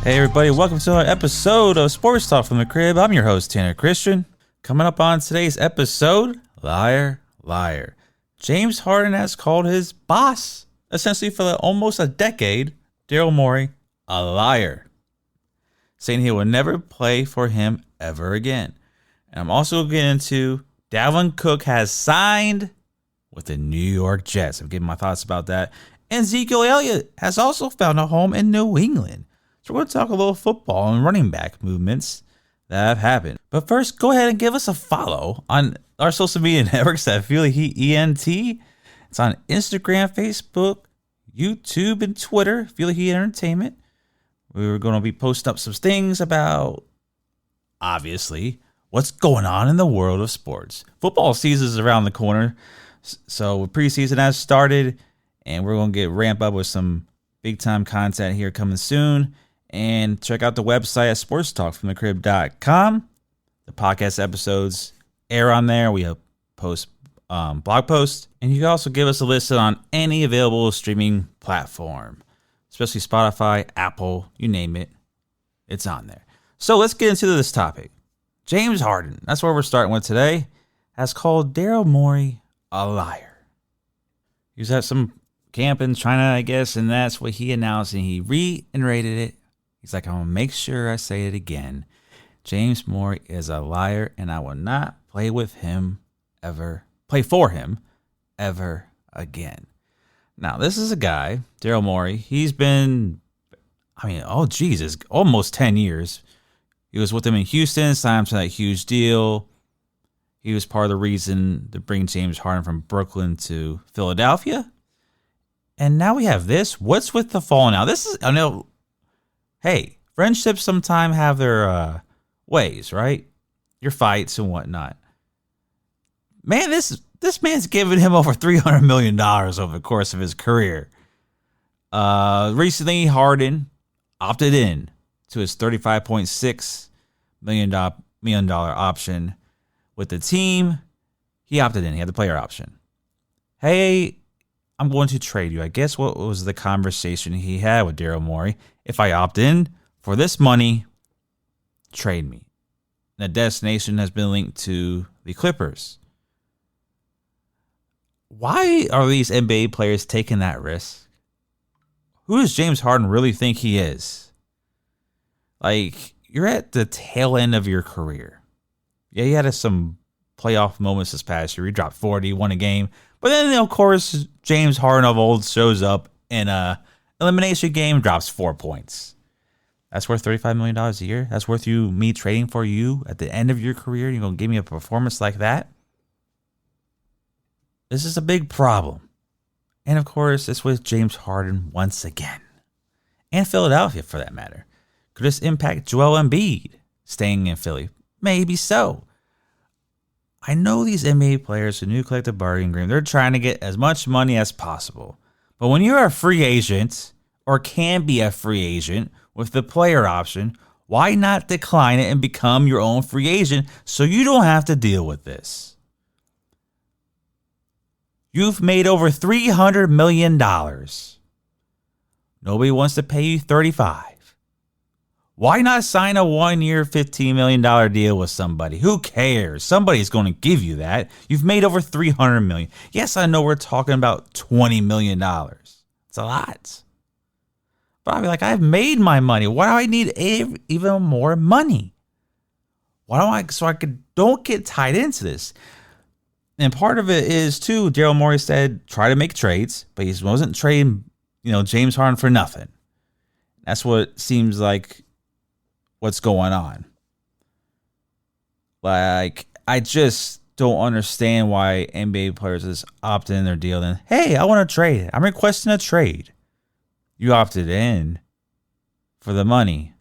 Hey everybody, welcome to another episode of Sports Talk from the Crib. I'm your host, Tanner Christian. Coming up on today's episode, Liar, Liar. James Harden has called his boss, essentially for almost a decade, Daryl Morey, a liar, saying he will never play for him ever again. And I'm also getting into Dalvin Cook has signed with the New York Jets. I'm giving my thoughts about that. And Ezekiel Elliott has also found a home in New England. So we're going to talk a little football and running back movements that have happened. But first, go ahead and give us a follow on our social media networks at Feel the Heat ENT. It's on Instagram, Facebook, YouTube, and Twitter, Feel the Heat Entertainment. We're going to be posting up some things about, obviously, what's going on in the world of sports. Football season is around the corner, so preseason has started, and we're going to get ramped up with some big-time content here coming soon. And check out the website at sportstalkfromthecrib.com. The podcast episodes air on there. We post blog posts. And you can also give us a listen on any available streaming platform, especially Spotify, Apple, you name it. It's on there. So let's get into this topic. James Harden, that's where we're starting with today, has called Daryl Morey a liar. He was at some camp in China, I guess, and that's what he announced, and he reiterated it. He's like, I'm going to make sure I say it again. James Morey is a liar, and I will not play for him ever again. Now, this is a guy, Daryl Morey. He's been, almost 10 years. He was with them in Houston, signed to that huge deal. He was part of the reason to bring James Harden from Brooklyn to Philadelphia. And now we have this. What's with the fall now? Hey, friendships sometimes have their ways, right? Your fights and whatnot. Man, this man's given him over $300 million over the course of his career. Recently, Harden opted in to his $35.6 million option with the team. He opted in. He had the player option. Hey, I'm going to trade you. I guess what was the conversation he had with Daryl Morey? If I opt in for this money, trade me. The destination has been linked to the Clippers. Why are these NBA players taking that risk? Who does James Harden really think he is? Like, you're at the tail end of your career. Yeah, you had some playoff moments this past year. He dropped 40, won a game. But then, of course, James Harden of old shows up in a elimination game, drops 4 points. That's worth $35 million a year. That's worth me trading for you at the end of your career. You're going to give me a performance like that? This is a big problem. And, of course, it's with James Harden once again. And Philadelphia, for that matter. Could this impact Joel Embiid staying in Philly? Maybe so. I know these NBA players who new collective bargaining agreement, they're trying to get as much money as possible. But when you're a free agent, or can be a free agent with the player option, why not decline it and become your own free agent so you don't have to deal with this? You've made over $300 million. Nobody wants to pay you $35. Why not sign a 1-year, $15 million deal with somebody? Who cares? Somebody's going to give you that. You've made over $300 million. Yes, I know we're talking about $20 million. It's a lot. But I'll be like, I've made my money. Why do I need even more money? So I don't get tied into this. And part of it is, too, Daryl Morey said, try to make trades, but he wasn't trading, James Harden for nothing. That's what seems like what's going on. Like, I just don't understand why NBA players just opt in their deal. Then, hey, I want to trade. I'm requesting a trade. You opted in for the money.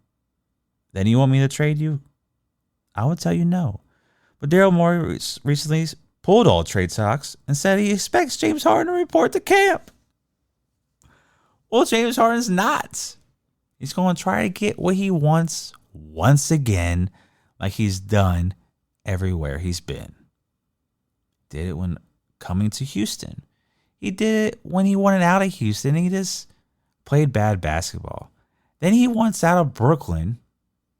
Then you want me to trade you? I would tell you no. But Daryl Morey recently pulled all trade talks and said he expects James Harden to report to camp. Well, James Harden's not. He's going to try to get what he wants once again, like he's done everywhere he's been. Did it when coming to Houston. He did it when he wanted out of Houston. He just played bad basketball. Then he wants out of Brooklyn,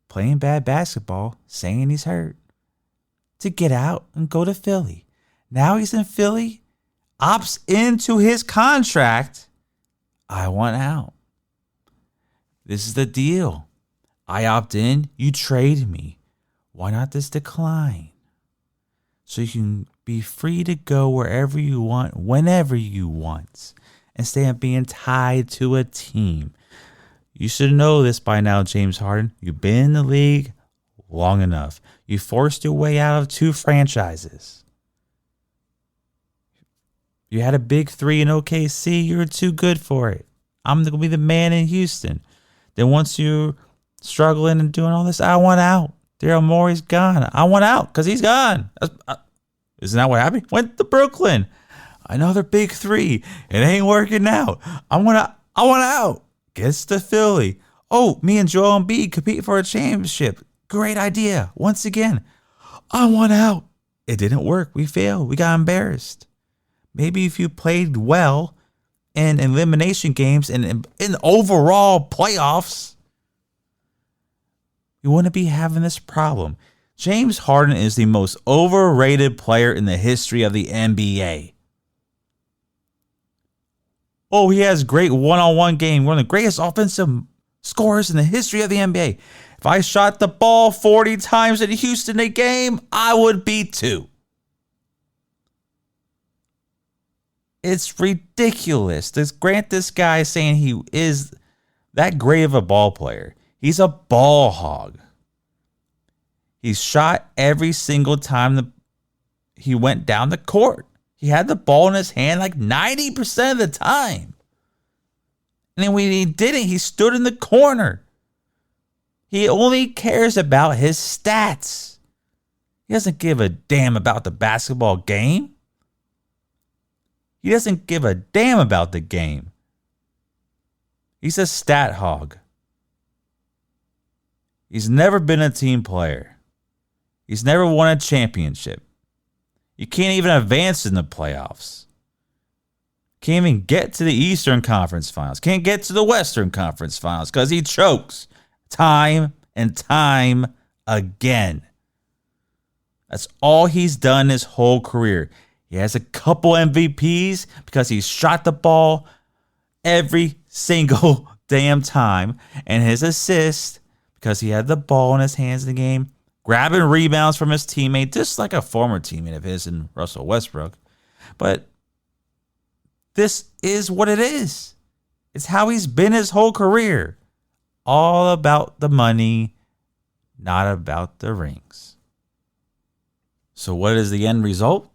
playing bad basketball, saying he's hurt, to get out and go to Philly. Now he's in Philly, opts into his contract. I want out. This is the deal. I opt in, you trade me. Why not just decline? So you can be free to go wherever you want, whenever you want, instead of being tied to a team. You should know this by now, James Harden. You've been in the league long enough. You forced your way out of 2 franchises. You had a big 3 in OKC. You were too good for it. I'm going to be the man in Houston. Then once you're struggling and doing all this, I want out. Daryl Morey's gone. I want out because he's gone. Isn't that what happened? Went to Brooklyn. Another big 3. It ain't working out. I want out. Gets to Philly. Oh, me and Joel Embiid compete for a championship. Great idea. Once again, I want out. It didn't work. We failed. We got embarrassed. Maybe if you played well in elimination games and in overall playoffs, you wouldn't be having this problem. James Harden is the most overrated player in the history of the NBA. Oh, he has great one-on-one game. One of the greatest offensive scorers in the history of the NBA. If I shot the ball 40 times in Houston a game, I would be 2. It's ridiculous. Grant this guy saying he is that great of a ball player. He's a ball hog. He's shot every single time he went down the court. He had the ball in his hand like 90% of the time. And then when he didn't, he stood in the corner. He only cares about his stats. He doesn't give a damn about the basketball game. He doesn't give a damn about the game. He's a stat hog. He's never been a team player. He's never won a championship. You can't even advance in the playoffs. Can't even get to the Eastern Conference Finals. Can't get to the Western Conference Finals because he chokes time and time again. That's all he's done his whole career. He has a couple MVPs because he shot the ball every single damn time. And his assist because he had the ball in his hands in the game, grabbing rebounds from his teammate, just like a former teammate of his in Russell Westbrook. But this is what it is. It's how he's been his whole career. All about the money, not about the rings. So what is the end result?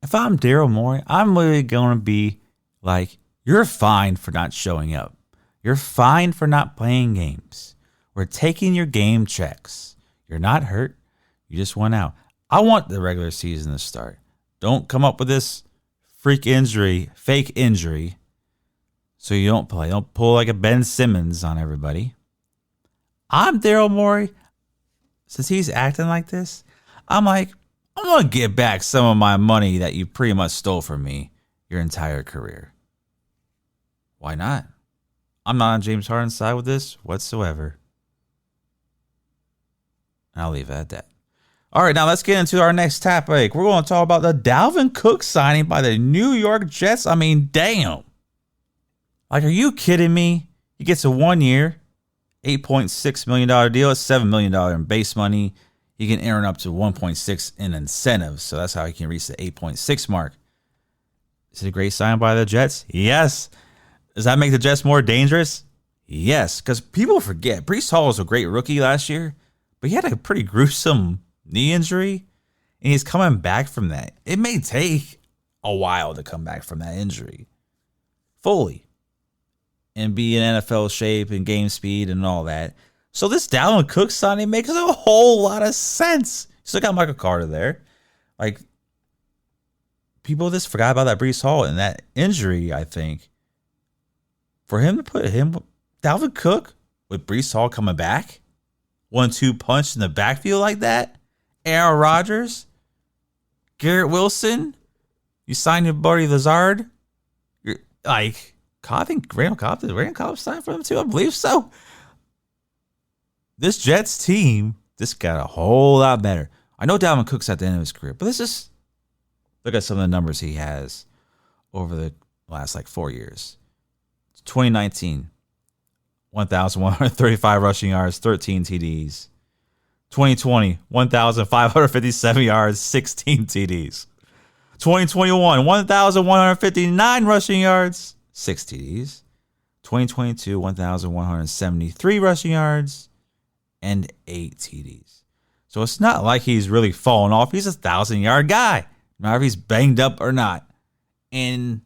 If I'm Daryl Morey, I'm literally going to be like, you're fine for not showing up. You're fine for not playing games. We're taking your game checks. You're not hurt. You just went out. I want the regular season to start. Don't come up with this fake injury, so you don't play. Don't pull like a Ben Simmons on everybody. I'm Daryl Morey. Since he's acting like this, I'm like, I'm going to get back some of my money that you pretty much stole from me your entire career. Why not? I'm not on James Harden's side with this whatsoever. I'll leave it at that. All right, now let's get into our next topic. We're going to talk about the Dalvin Cook signing by the New York Jets. I mean, damn. Like, are you kidding me? He gets a 1 year, $8.6 million deal. It's $7 million in base money. He can earn up to 1.6 in incentives. So that's how he can reach the 8.6 mark. Is it a great sign by the Jets? Yes. Does that make the Jets more dangerous? Yes, because people forget. Breece Hall was a great rookie last year, but he had a pretty gruesome knee injury, and he's coming back from that. It may take a while to come back from that injury fully and be in NFL shape and game speed and all that. So this Dalvin Cook signing makes a whole lot of sense. Still got Michael Carter there. Like, people just forgot about that Breece Hall and that injury, I think. For him to put Dalvin Cook with Breece Hall coming back, 1-2 punch in the backfield like that, Aaron Rodgers, Garrett Wilson, you signed your buddy Lazard. You're like, I think Randall Cobb signed for them too. I believe so. This Jets team just got a whole lot better. I know Dalvin Cook's at the end of his career, but let's just look at some of the numbers he has over the last 4 years. 2019, 1,135 rushing yards, 13 TDs. 2020, 1,557 yards, 16 TDs. 2021, 1,159 rushing yards, 6 TDs. 2022, 1,173 rushing yards, and 8 TDs. So it's not like he's really fallen off. He's a 1,000-yard guy, no matter if he's banged up or not. And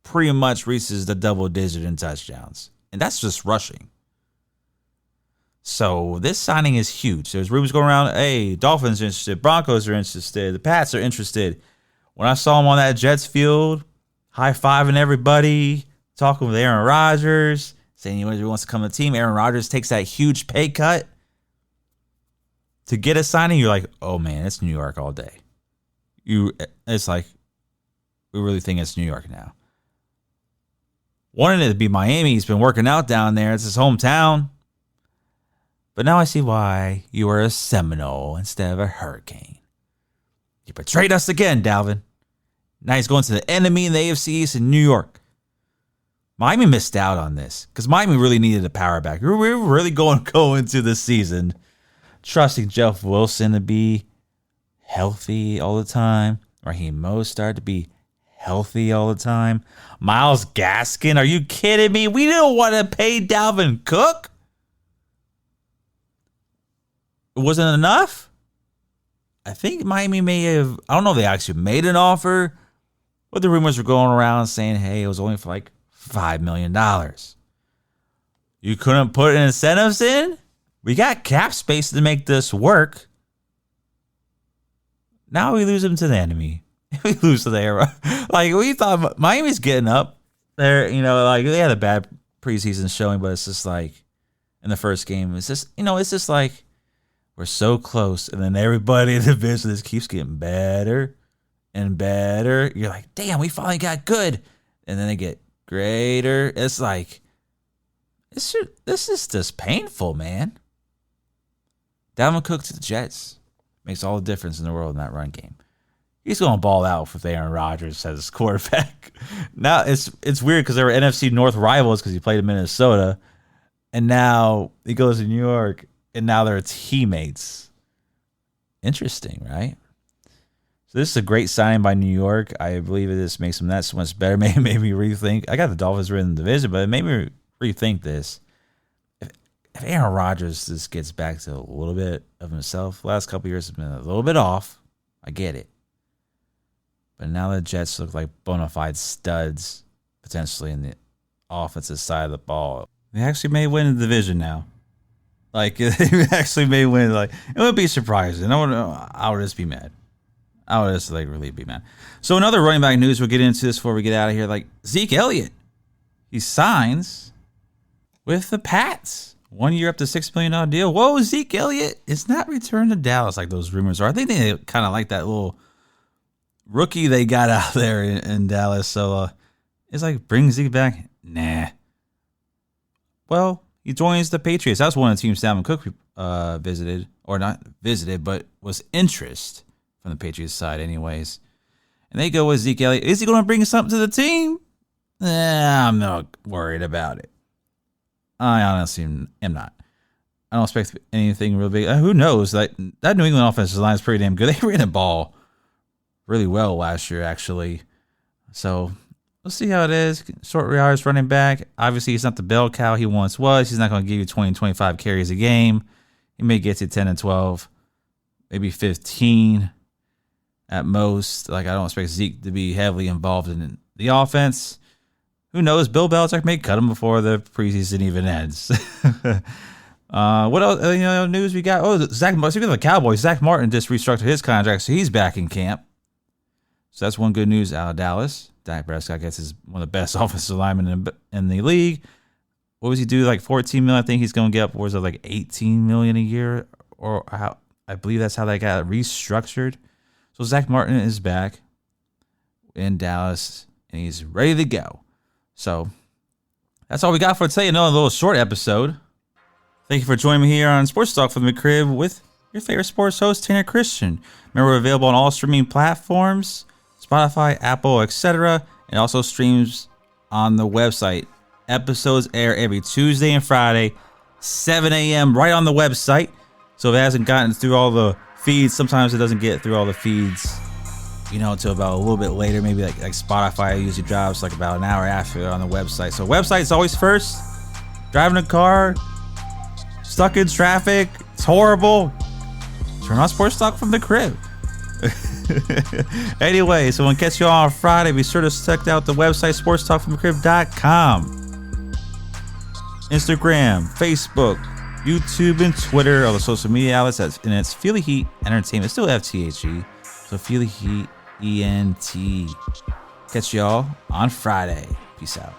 pretty much reaches the double digit in touchdowns. And that's just rushing. So this signing is huge. There's rumors going around, hey, Dolphins are interested, Broncos are interested, the Pats are interested. When I saw him on that Jets field, high-fiving everybody, talking with Aaron Rodgers, saying he wants to come to the team, Aaron Rodgers takes that huge pay cut to get a signing, you're like, oh man, it's New York all day. It's like, we really think it's New York now. Wanted it to be Miami. He's been working out down there. It's his hometown. But now I see why you were a Seminole instead of a Hurricane. You betrayed us again, Dalvin. Now he's going to the enemy in the AFC East in New York. Miami missed out on this because Miami really needed a power back. We were really going to go into the season trusting Jeff Wilson to be healthy all the time. Raheem Mostert to be healthy all the time. Myles Gaskin, are you kidding me? We didn't want to pay Dalvin Cook. It wasn't enough? I think Miami may have, I don't know if they actually made an offer, but the rumors were going around saying, hey, it was only for $5 million. You couldn't put incentives in? We got cap space to make this work. Now we lose them to the enemy. We lose to the era. We thought Miami's getting up. They had a bad preseason showing, but it's just in the first game, it's just we're so close. And then everybody in the division just keeps getting better and better. You're like, damn, we finally got good. And then they get greater. It's this is just painful, man. Dalvin Cook to the Jets makes all the difference in the world in that run game. He's going to ball out with Aaron Rodgers as his quarterback. Now, it's weird because they were NFC North rivals because he played in Minnesota. And now he goes to New York, and now they're teammates. Interesting, right? So this is a great signing by New York. I believe it just makes them that so much better. Made me rethink. I got the Dolphins written in the division, but it made me rethink this. If Aaron Rodgers just gets back to a little bit of himself, the last couple of years have been a little bit off. I get it. But now the Jets look like bona fide studs, potentially in the offensive side of the ball. They actually may win the division now. They actually may win. It would be surprising. I would just be mad. I would just really be mad. So another running back news, we'll get into this before we get out of here. Zeke Elliott, he signs with the Pats. 1 year up to $6 million deal. Whoa, Zeke Elliott is not returned to Dallas like those rumors are. I think they kind of like that little rookie they got out there in Dallas. So it's bring Zeke back. Nah. Well, he joins the Patriots. That's one of the teams Dalvin Cook visited, or not visited, but was interest from the Patriots side anyways. And they go with Zeke Elliott. Is he going to bring something to the team? I'm not worried about it. I honestly am not. I don't expect anything real big. Who knows? That New England offensive line is pretty damn good. They ran the ball really well last year, actually. So we'll see how it is. Short yards running back. Obviously, he's not the bell cow he once was. He's not going to give you 20, 25 carries a game. He may get to 10 and 12, maybe 15 at most. I don't expect Zeke to be heavily involved in the offense. Who knows? Bill Belichick may cut him before the preseason even ends. What else? News we got? Oh, speaking of the Cowboys, Zach Martin just restructured his contract, so he's back in camp. So that's one good news out of Dallas. Dak Prescott gets one of the best offensive linemen in the league. What was he do? $14 million. I think he's going to get upwards of $18 million a year, or how? I believe that's how they got restructured. So Zach Martin is back in Dallas, and he's ready to go. So that's all we got for today. Another little short episode. Thank you for joining me here on Sports Talk from the Crib with your favorite sports host, Tanner Christian. Remember, we're available on all streaming platforms, Spotify, Apple, etc., and also streams on the website. Episodes air every Tuesday and Friday, 7 a.m. right on the website. So if it hasn't gotten through all the feeds, sometimes it doesn't get through all the feeds, until about a little bit later. Maybe like Spotify usually drops like about an hour after on the website. So website's always first. Driving a car, stuck in traffic, it's horrible. Turn on Sports Talk from the Crib. Anyway, so we'll catch you all on Friday. Be sure to check out the website, sportstalkfromthecrib.com. Instagram, Facebook, YouTube, and Twitter, all the social media outlets. And it's Feel the Heat Entertainment. Still FTHE. So Feel the Heat ENT. Catch y'all on Friday. Peace out.